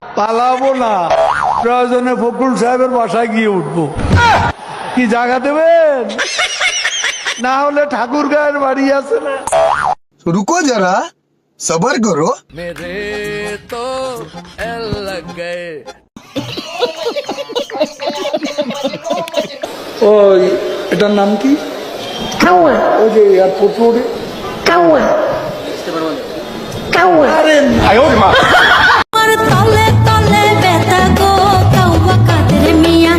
পালাবো না, প্রয়োজনে ফখরুল সাহেবের বাসায় গিয়ে উঠবো। কি জায়গা দেবেন? না হলে ঠাকুর গায়ের বাড়ি আছে না। रुको जरा सबर करो। मेरे तो एल लग गए। ওই এটার নাম কি? ওই যে এয়ারপোর্ট রোডে আরে তলে তলে ব্যথা গো কাউয়া কাদের মিয়া।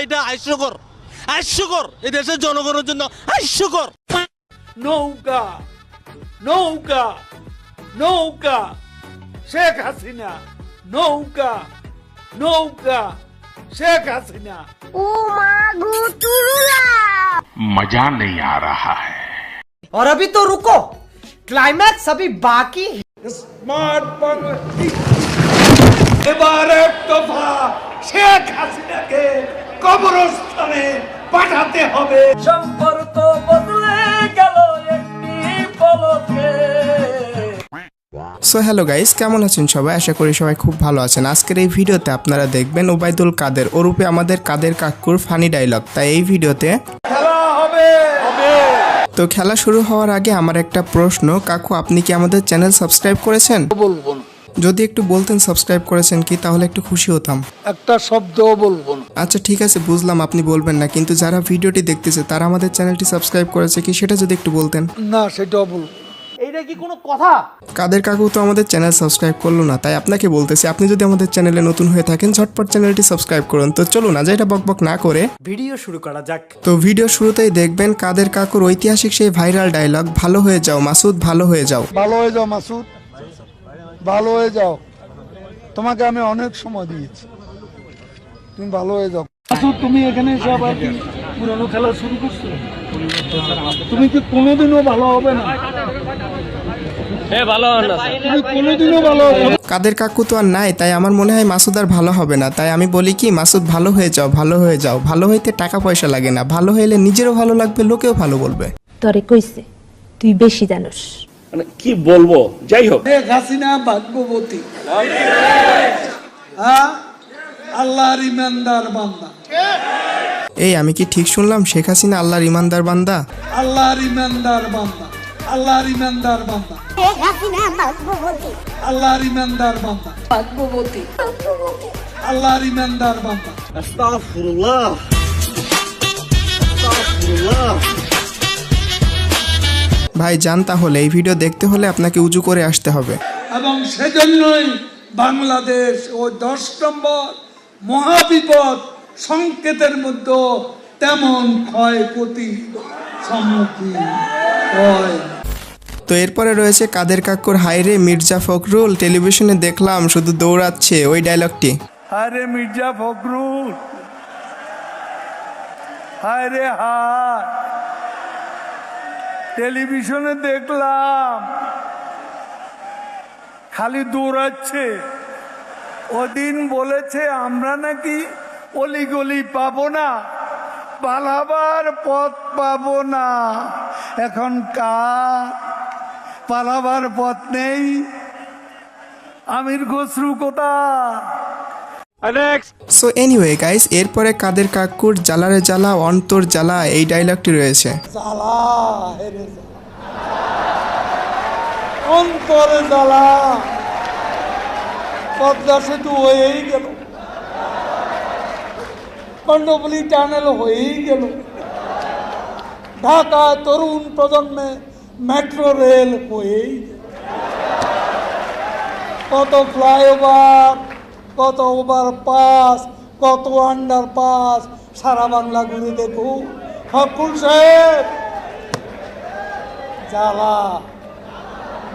এটা হাস্যকর এই দেশের জনগণের জন্য হাস্যকর। নৌকা নৌকা নৌকা, শেখ হাসিনা নৌকা নৌকা, শেখ হাসিনা। ও মা গো টুরুলা। मजा नहीं आ रहा है। और अभी तो रुको, क्लाइमैक्स अभी बाकी है। স্মার্ট বাংলা এবার এক দফা শেখ হাসিনাকে কবরস্থানে পাঠাতে হবে। সম্পর্ক বদলে গেল একটি পলকে। সো হ্যালো গাইস, কেমন আছেন সবাই? আশা করি সবাই খুব ভালো আছেন। আজকের এই ভিডিওতে আপনারা দেখবেন ওবায়দুল কাদের ওরূপে আমাদের কাদের কাকুর ফানি ডায়লগ। তাই এই ভিডিওতে খেলা হবে। তো খেলা শুরু হওয়ার আগে আমার একটা প্রশ্ন, কাকু আপনি কি আমাদের চ্যানেল সাবস্ক্রাইব করেছেন? বলবো না, যদি একটু বলতেন সাবস্ক্রাইব করেছেন কি, তাহলে একটু খুশি হতাম। একটা শব্দও বলবো না। আচ্ছা ঠিক আছে, বুঝলাম আপনি বলবেন না, কিন্তু যারা ভিডিওটি দেখতেছে তারা আমাদের চ্যানেলটি সাবস্ক্রাইব করেছে কি সেটা যদি একটু বলতেন। না, সেটাও বলবো। এইটা কি কোনো কথা? কাদের কাকু তো আমাদের চ্যানেল সাবস্ক্রাইব করলো না, তাই আপনাকে বলতেছি আপনি যদি আমাদের চ্যানেলে নতুন হয়ে থাকেন ঝটপট চ্যানেলটি সাবস্ক্রাইব করুন। তো চলুন আজ এটা বকবক না করে ভিডিও শুরু করা যাক। তো ভিডিও শুরুতেই দেখবেন কাদের কাকুর ঐতিহাসিক সেই ভাইরাল ডায়লগ, ভালো হয়ে যাও মাসুদ, ভালো হয়ে যাও। ভালো হয়ে যাও মাসুদ, ভালো হয়ে যাও। তোমাকে আমি অনেক সময় দিয়েছি, তুমি ভালো হয়ে যাও। মাসুদ তুমি এখানে এসে আবার কি পুরনো খেলা শুরু করছো? তুমি কি কোনোদিনও ভালো হবে না? তুমি কোনোদিনও ভালো হবে না। কাদের কাকু তো আর নাই, তাই আমার মনে হয় মাসুদ আর ভালো হবে না। তাই আমি বলি কি, মাসুদ ভালো হয়ে যাও, ভালো হয়ে যাও। ভালো হইতে টাকা পয়সা লাগে না, ভালো হইলে নিজেরও ভালো লাগবে, লোকেও ভালো বলবে। তরে কইছে তুই বেশি জানোস। মানে কি বলবো, যাই হোক। শেখ হাসিনা ভাগ্যবতী, হ্যাঁ, আল্লাহর ইমানদার বান্দা। এই আমি কি ঠিক শুনলাম? শেখ হাসিনা আল্লাহর ইমানদার বান্দা? আল্লাহর ইমানদার বান্দা, আল্লাহর ইমানদার বান্দা, শেখ হাসিনা ভাগ্যবতী। আল্লাহর ইমানদার বান্দা, ভাগ্যবতী। আল্লাহর ইমানদার বান্দা। আস্তাগফিরুল্লাহ, আস্তাগফিরুল্লাহ। ভাই যান, তাহলে এই ভিডিও দেখতে হলে আপনাকে উজু করে আসতে হবে। এবং সেজন্যই বাংলাদেশ ওই 10 নম্বর মহাবিপদ সংকেতের মধ্যে তেমন ক্ষয়ক্ষতি সম্মুখীন হয়। তো এরপরে রয়েছে কাদের কাকুর হায়রে মির্জা ফখরুল, টেলিভিশনে দেখলাম শুধু দৌড়াচ্ছে, ওই ডায়লগটি। হায়রে মির্জা ফখরুল, হায়রে হায়, টেলিভিশনে দেখলাম খালি দৌড়াচ্ছে। ওদিন বলেছে আমরা নাকি অলিগলি পাবো না, পালাবার পথ পাবো না। এখন পালাবার পথ নেই। আমির খসরু কোথায়? সো এনিওয়ে গাইস, এরপরে কাদের কাকুর জ্বালারে জ্বালা অন্তর জ্বালা, এই ডায়লগটি রয়েছে। জ্বালা হেরে জ্বালা, অন্তরে জ্বালা। পদ্মা সেতু হয়েই গেল, কর্ণফুলী টানেল হয়েই গেল, ঢাকা তরুণ প্রজন্মে মেট্রো রেল হয়েই গেল, কত ফ্লাইওভার, কত ওভারপাস, কত আন্ডারপাস, সারা বাংলা ঘুরে দেখুন। ফখরুল সাহেব, জ্বালা,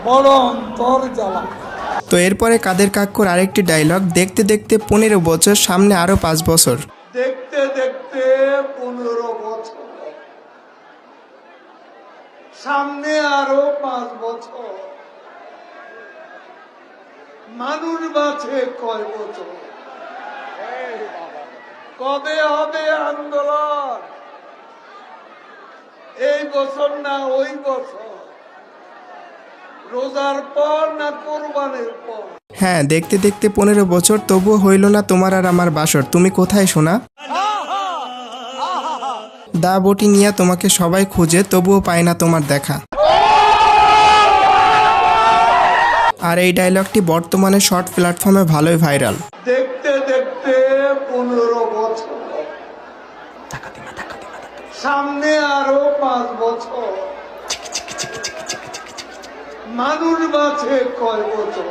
বড় অন্তর জ্বালা। তো এরপরে কাদের কাকুর আরেকটি ডায়লগ, দেখতে দেখতে 15 বছর, সামনে আরো 5 বছর। দেখতে দেখতে 15 বছর, সামনে আরো 5 বছর। মানুষ বাঁচে কয় বছর? কবে হবে আন্দোলন? এই বছর না ওই বছর? রোজার পর না কোরবানির পর? হ্যাঁ, দেখতে দেখতে 15 বছর, তবুও হইল না তোমার আর আমার বাসর। তুমি কোথায় সোনা? দা বটি নিয়ে তোমাকে সবাই খুঁজে, তবুও পায় না তোমার দেখা। আর এই ডায়লগটি বর্তমানে শর্ট প্ল্যাটফর্মে ভালোই ভাইরাল। দেখতে দেখতে 15 বছর, সামনে আরো 5 বছর, মানুষ বাঁচে কয় বছর?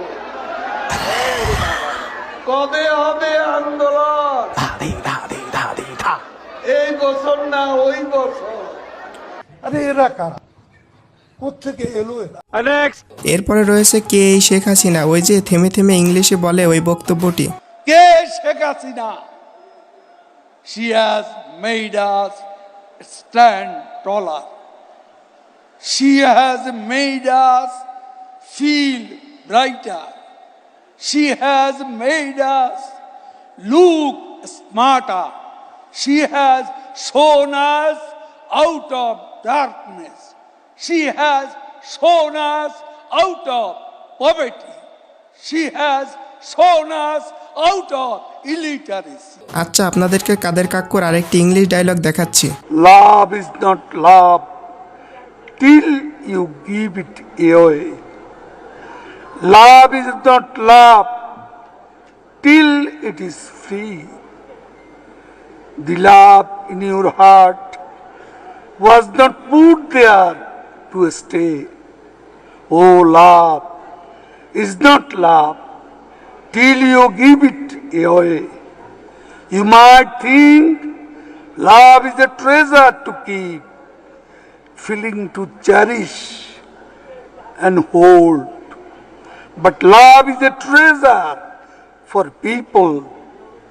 কবে হবে আন্দোলন? এই বছর না ওই বছর? আরে এরা কারা, কোত্থেকে এলো এরা? এরপরে রয়েছে কে এই শেখ হাসিনা, ওই যে থেমে থেমে ইংলিশে বলে ওই বক্তব্যটি। কে Sheikh Hasina? She has made us stand taller. She has made us feel brighter. She has made us look smarter. She has shown us out of darkness. She has shown us out of poverty. She has shown us out of illiteracy. আচ্ছা, আপনাদেরকে কাদের কাক্কুর আরেকটি English dialogue দেখাচ্ছি। Love is not love till you give it away. Love is not love till it is free. The love in your heart was not put there to stay. Oh, love is not love till you give it away. You might think love is a treasure to keep, feeling to cherish and hold. But love is a treasure for people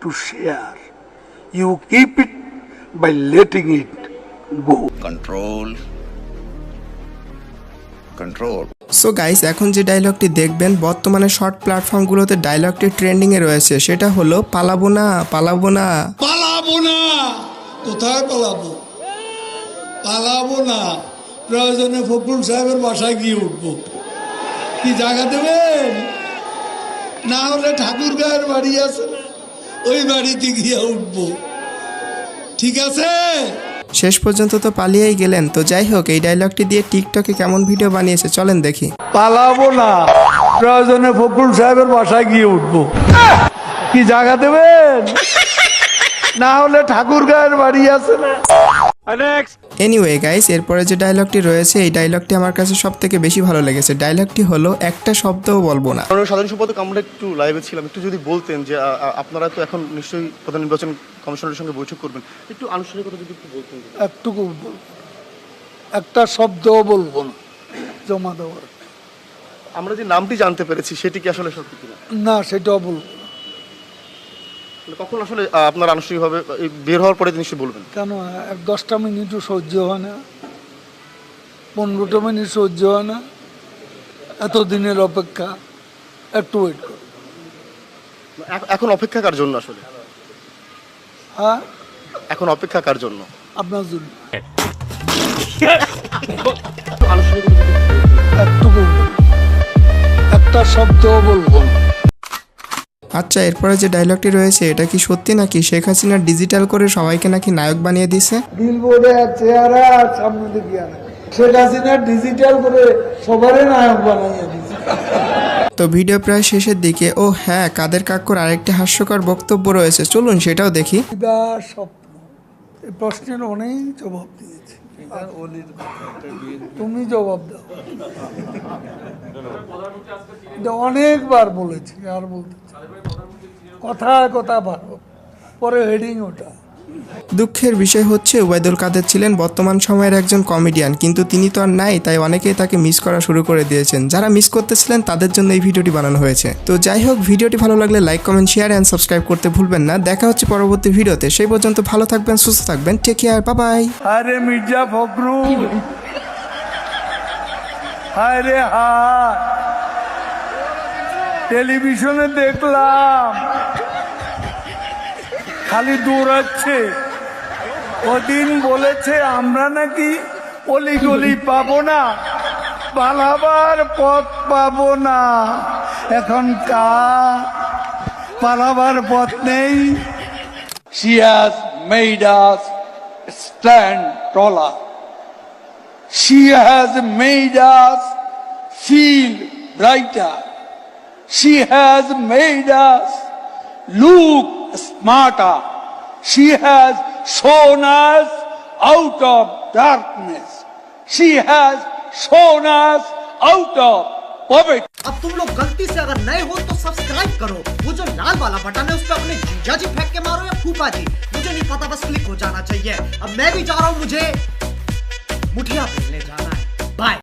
to share. You keep it by letting it go. So guys, এখন যে ডায়লগটি দেখবেন বর্তমানে short প্ল্যাটফর্মগুলোতে ডায়লগটি ট্রেন্ডিংয়ে রয়েছে, সেটা হলো পালাবো না, পালাবো না। পালাবো না, কোথায় পালাবো? পালাবো না, প্রয়োজনে ফখরুল সাহেবের বাসায় গিয়ে উঠবো। কি জায়গা দেবেন? না হলে ঠাকুর গায়ের বাড়ি আছে না, ওই বাড়িতে গিয়ে উঠবো। ঠিক আছে? শেষ পর্যন্ত তো পালিয়েই গেলেন। তো যাই হোক, এই ডায়লগটি দিয়ে টিকটকে কেমন ভিডিও বানিয়েছে চলেন দেখি। পালাবো না, প্রয়োজনে ফখরুল সাহেবের বাসায় গিয়ে উঠবো। কি জায়গা দেবেন? না হলে ঠাকুর গায়ের বাড়ি আছে না। এনিওয়ে গাইস, এরপরে যে ডায়লগটি রয়েছে এই ডায়লগটি আমার কাছে সব থেকে বেশি ভালো লেগেছে। ডায়লগটি হলো একটা শব্দও বলবো না। সাধারণ সম্পাদক, আমরা একটু লাইভে ছিলাম, একটু যদি বলতেন যে আপনারা তো এখন নিশ্চয়ই প্রধান নির্বাচন কমিশনারের সঙ্গে বৈঠক করবেন, একটু আনুষ্ঠানিকতা যদি একটু বলতেন। একটুকু একটা শব্দও বলবো না জমা দেওয়ার। আমরা যে নামটি জানতে পেরেছি সেটি কি আসলে সত্যি কিনা? না, সেটাও বলবো না। কখন আসলে আপনার আনুষ্ঠানিকভাবে বের হওয়ার পরে নিশ্চয়ই বলবেন? কেন, 10টা মিনিটও সহ্য হয় না, 15টা মিনিট সহ্য হয় না? এতদিনের অপেক্ষা, একটু ওয়েট করো। এখন অপেক্ষা কার জন্য আসলে? হ্যাঁ, এখন অপেক্ষা কার জন্য? আপনার জন্য। আনুষ্ঠানিকতা একটুকু একটা শব্দও বলবো না। আচ্ছা, এরপরে যে ডায়লগটি রয়েছে এটা কি সত্যি নাকি শেখ হাসিনা ডিজিটাল করে সবাইকে নাকি নায়ক বানিয়ে দিছে? বিলবোর্ডে চেহারা আর সামনে দিকে আনে, শেখ হাসিনা ডিজিটাল করে সবারই নায়ক বানিয়ে দিচ্ছে। তো ভিডিও প্রায় শেষের দিকে। ও হ্যাঁ, কাদের কাক্কুর আরেকটি হাস্যকর বক্তব্য রয়েছে, চলুন সেটাও দেখি। স্বপ্ন, এই প্রশ্নের অনেক জবাব দিয়েছি, তুমি জবাব দাও। এটা অনেকবার বলেছি, আর বলতে কথায় কথা ভালো, পরে হেডিং ওটা। দুঃখের বিষয় হচ্ছে ওবায়দুল কাদের ছিলেন বর্তমান সময়ের একজন কমেডিয়ান, কিন্তু তিনি তো আর নাই, তাই অনেকেই তাকে মিস করা শুরু করে দিয়েছেন। যারা মিস করতেছিলেন তাদের জন্য এই ভিডিওটি বানানো হয়েছে। তো যাই হোক, ভিডিওটি ভালো লাগলে like, comment, share and subscribe করতে ভুলবেন না। দেখা হচ্ছে পরবর্তী ভিডিওতে, সেই পর্যন্ত ভালো থাকবেন, সুস্থ থাকবেন, টেক কেয়ার, বাই বাই। আরে মির্জা ফখরুল, হায় রে হায়, টেলিভিশনে দেখলাম খালি দৌড়াচ্ছে। ওদিন বলেছে আমরা নাকি অলি গলি পাবো না, পালাবার পথ পাবো না, এখন পালাবার পথ নেই। She has made us stand taller. She has made us feel brighter. She has made us look smarter. She has shown us out of darkness. She has shown us out of poverty. अब तुम लोग गलती से अगर नए हो तो subscribe करो, वो जो लाल वाला बटन है उस पर अपने जीजा जी फेंक के मारो या फूफा जी, मुझे नहीं पता, बस क्लिक हो जाना चाहिए। अब मैं भी जा रहा हूँ, मुझे मुठिया खेलने जाना है। बाय।